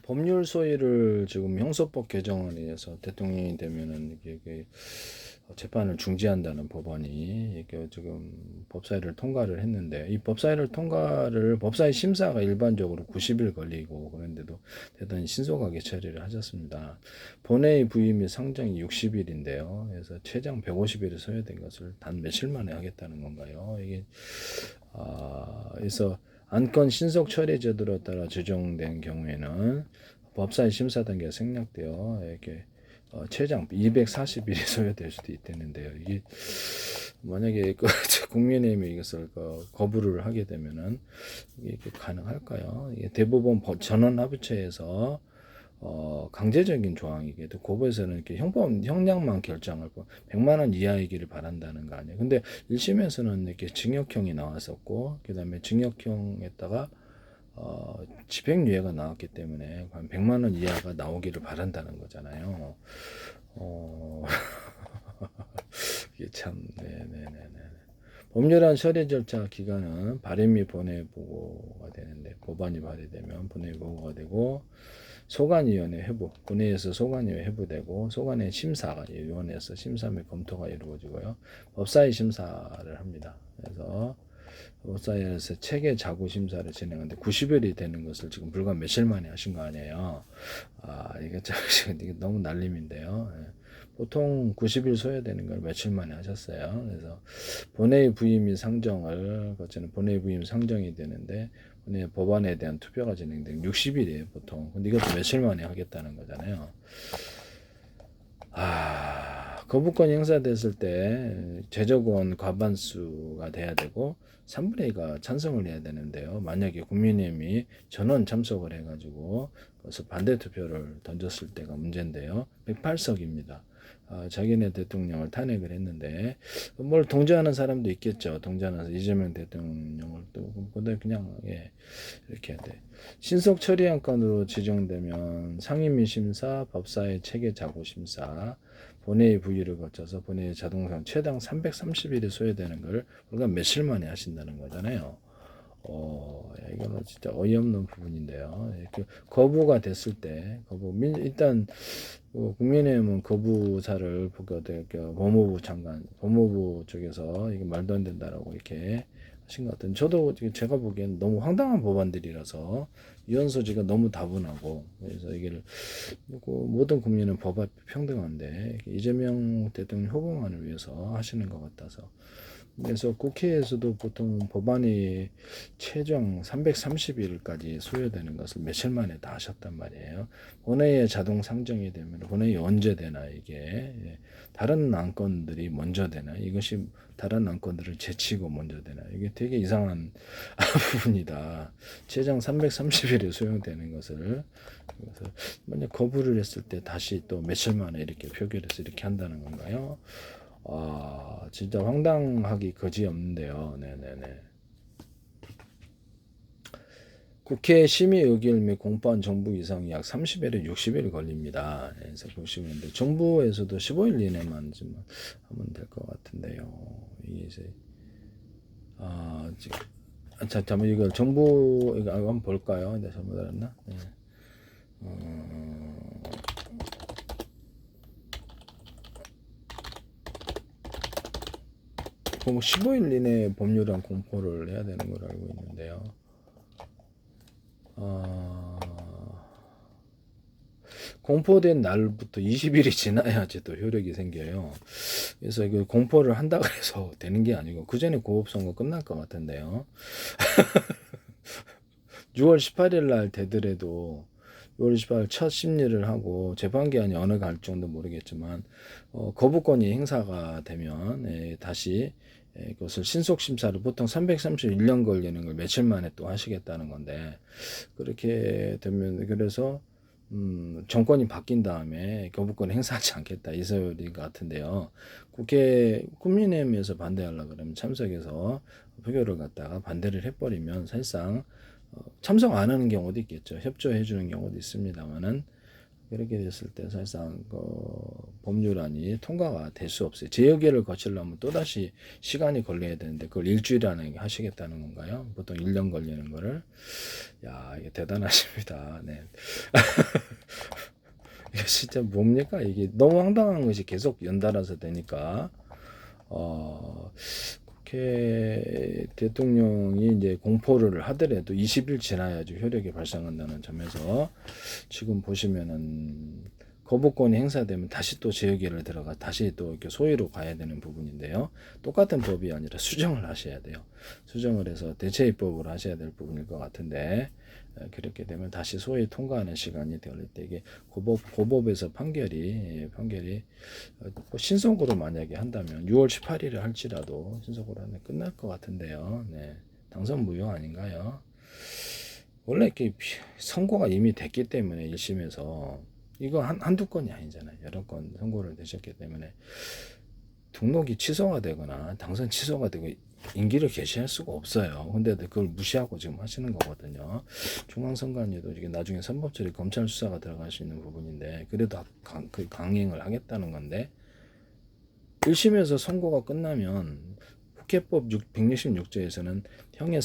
법률 소위를 지금 형소법 개정을 위해서 대통령이 되면은 이게 재판을 중지한다는 법안이 이게 지금 법사위를 통과를 했는데, 이 법사위를 통과를 법사위 심사가 일반적으로 90일 걸리고 그런데도 대단히 신속하게 처리를 하셨습니다. 본회의 부의 및 상정이 60일인데요. 그래서 최장 150일이 소요된 것을 단 며칠 만에 하겠다는 건가요? 이게 그래서 안건 신속 처리 제도에 따라 제정된 경우에는 법사위 심사 단계가 생략되어 이렇게 최장 240일이 소요될 수도 있다는데요. 이게 만약에 국민의힘이 이것을 거부를 하게 되면은 이게 가능할까요? 이게 대법원 전원합의체에서 강제적인 조항이게 또 고법에서는 이렇게 형량만 결정할 거 100만 원 이하이기를 바란다는 거 아니에요. 근데 1심에서는 이렇게 징역형이 나왔었고 그다음에 징역형에다가 집행유예가 나왔기 때문에 한 100만 원 이하가 나오기를 바란다는 거잖아요. 어, 이게 참, 네네네. 법률안 처리 절차 기간은 발의 및 본회의 보고가 되는데, 법안이 발의되면 본회의 보고가 되고, 소관위원회 회부, 본회의에서 소관위원회 회부되고, 소관위 심사가 위원회에서 심사 및 검토가 이루어지고요. 법사위 심사를 합니다. 그래서 법사위에서 체계 자구 심사를 진행하는데 90일이 되는 것을 지금 불과 며칠 만에 하신 거 아니에요. 이게 너무 날림인데요. 예. 보통 90일 소요되는 걸 며칠 만에 하셨어요. 그래서 본회의 부임 및 상정을 거치는 본회의 부임 상정이 되는데 본회의 법안에 대한 투표가 진행되는 60일이에요, 보통. 근데 이것도 며칠 만에 하겠다는 거잖아요. 거부권이 행사됐을 때 제적원 과반수가 돼야 되고 3분의 2가 찬성을 해야 되는데요. 만약에 국민의힘이 전원 참석을 해가지고 그래서 반대 투표를 던졌을 때가 문제인데요. 108석입니다. 자기네 대통령을 탄핵을 했는데 뭘 동조하는 사람도 있겠죠. 동조하는 이재명 대통령을 또 근데 그냥 이렇게 돼. 신속 처리 안건으로 지정되면 상임위 심사, 법사위 체계 자구 심사, 본회의 부의를 거쳐서 본회의 자동상 최당 330일이 소요되는 걸 우리가 며칠 만에 하신다는 거잖아요. 이거는 진짜 어이없는 부분인데요. 이렇게 거부가 됐을 때, 일단, 국민의힘은 거부사를 법무부 장관, 법무부 쪽에서 이게 말도 안 된다라고 이렇게 하신 것 같은. 저도 제가 보기엔 너무 황당한 법안들이라서 유언 소지가 너무 다분하고, 그래서 이게 모든 국민은 법 앞에 평등한데, 이재명 대통령 후보만을 위해서 하시는 것 같아서. 그래서 국회에서도 보통 법안이 최종 330일까지 소요되는 것을 며칠 만에 다 하셨단 말이에요. 본회의에 자동 상정이 되면 본회의 언제 되나 이게 다른 안건들이 먼저 되나 이것이 다른 안건들을 제치고 먼저 되나 이게 되게 이상한 부분이다. 최장 330일이 소요되는 것을 그래서 만약 거부를 했을 때 다시 또 며칠 만에 이렇게 표결해서 이렇게 한다는 건가요? 진짜 황당하기 거지없는데요. 네네네. 국회 심의 의결 및 공포한 정부 이상이 약 30일에 60일 걸립니다. 그래서 보시면 돼. 정부에서도 15일 이내만 좀 하면 될 것 같은데요. 이게 이제 지금 잠깐만 이거 정부 이거 한번 볼까요? 내가 잘못 알았나? 네. 뭐 15일 이내에 법률안 공포를 해야 되는 걸 알고 있는데요. 공포된 날부터 20일이 지나야지 또 효력이 생겨요. 그래서 이거 공포를 한다 그래서 되는 게 아니고 그 전에 고업선거 끝날 것 같은데요. 6월 18일 날 되더라도 6월 18일 첫 심리를 하고 재판기한이 어느 갈 정도 모르겠지만 거부권이 행사가 되면 다시 그것을 신속 심사를 보통 331년 걸리는 걸 며칠 만에 또 하시겠다는 건데 그렇게 되면 그래서 정권이 바뀐 다음에 거부권 행사하지 않겠다 이 소리 같은데요. 국민의힘에서 반대하려고 그러면 참석해서 표결을 갖다가 반대를 해버리면 사실상 참석 안 하는 경우도 있겠죠. 협조해 주는 경우도 있습니다만은 그렇게 됐을 때 사실상 그 법률안이 통과가 될 수 없어요. 재의결을 거치려면 또다시 시간이 걸려야 되는데 그걸 일주일 안에 하시겠다는 건가요? 보통 1년 걸리는 거를. 야, 이게 대단하십니다. 네. 이게 진짜 뭡니까? 이게 너무 황당한 것이 계속 연달아서 되니까 국회 대통령이 이제 공포를 하더라도 20일 지나야지 효력이 발생한다는 점에서 지금 보시면은 거부권이 행사되면 다시 또 재의결을 들어가 다시 또 이렇게 소위로 가야 되는 부분인데요. 똑같은 법이 아니라 수정을 하셔야 돼요. 수정을 해서 대체 입법을 하셔야 될 부분일 것 같은데 그렇게 되면 다시 소위 통과하는 시간이 걸릴 때 이게 고법에서 판결이 신속으로 만약에 한다면 6월 18일에 할지라도 신속으로 하면 끝날 것 같은데요. 네, 당선 무효 아닌가요? 원래 이렇게 선고가 이미 됐기 때문에 1심에서 이거 한두 건이 아니잖아요. 여러 건 선고를 되셨기 때문에 등록이 취소가 되거나 당선 취소가 되고 임기를 개시할 수가 없어요. 근데 그걸 무시하고 지금 하시는 거거든요. 중앙선관위도 이게 나중에 선법처리 검찰 수사가 들어갈 수 있는 부분인데 그래도 그 강행을 하겠다는 건데 1심에서 선고가 끝나면 국회법 166조에서는 형의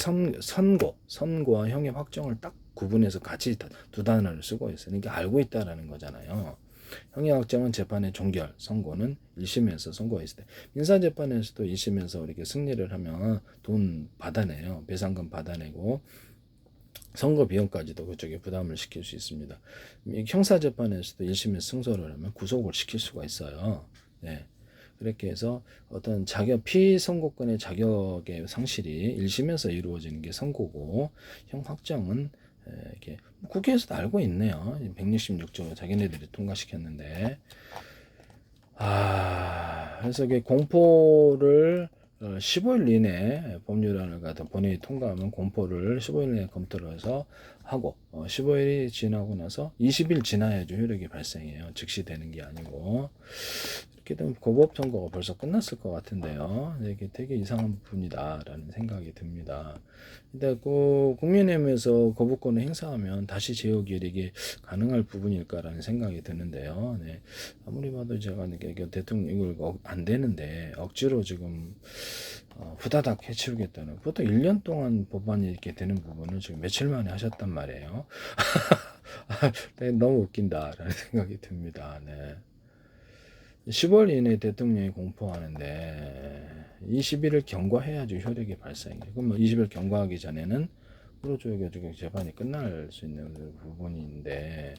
선고와 형의 확정을 딱 구분해서 같이 두 단어를 쓰고 있어요. 그러니까 알고 있다라는 거잖아요. 형의 확정은 재판의 종결, 선고는 1심에서 선고했을 때 민사재판에서도 1심에서 이렇게 승리를 하면 돈 받아내요. 배상금 받아내고 선거 비용까지도 그쪽에 부담을 시킬 수 있습니다. 형사재판에서도 1심에서 승소를 하면 구속을 시킬 수가 있어요. 네. 그렇게 해서 어떤 피선고권의 자격의 상실이 1심에서 이루어지는 게 선고고 형 확정은 이렇게 국회에서도 알고 있네요. 166조 자기네들이 통과시켰는데 그래서 이게 공포를 15일 이내 법률안을 갖다 본회의 통과하면 공포를 15일 내에 검토를 해서 하고 15일이 지나고 나서 20일 지나야죠 효력이 발생해요. 즉시 되는 게 아니고 이렇게 되면 고법 선고가 벌써 끝났을 것 같은데요. 이게 되게 이상한 부분이다라는 생각이 듭니다. 근데 그 국민의힘에서 거부권을 행사하면 다시 재의결이 가능할 부분일까라는 생각이 드는데요. 네. 아무리 봐도 제가 대통령 이걸 안 되는데 억지로 지금 후다닥 해치우겠다는 보통 1년 동안 법안이 이렇게 되는 부분을 지금 며칠 만에 하셨단 말이에요. 너무 웃긴다라는 생각이 듭니다. 네. 10월 이내에 대통령이 공포하는데 20일을 경과해야지 효력이 발생해요. 그럼 20일 경과하기 전에는 프로조직의 재판이 끝날 수 있는 부분인데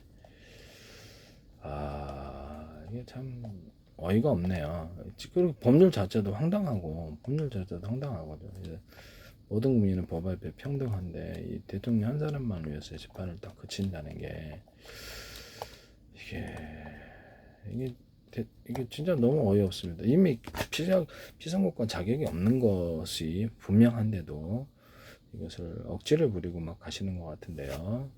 이게 참 어이가 없네요. 그리고 법률 자체도 황당하거든요. 모든 국민은 법 앞에 평등한데 이 대통령 한 사람만 위해서 재판을 딱 그친다는 게 이게 진짜 너무 어이없습니다. 이미 피선거권 자격이 없는 것이 분명한데도 이것을 억지를 부리고 막 가시는 것 같은데요.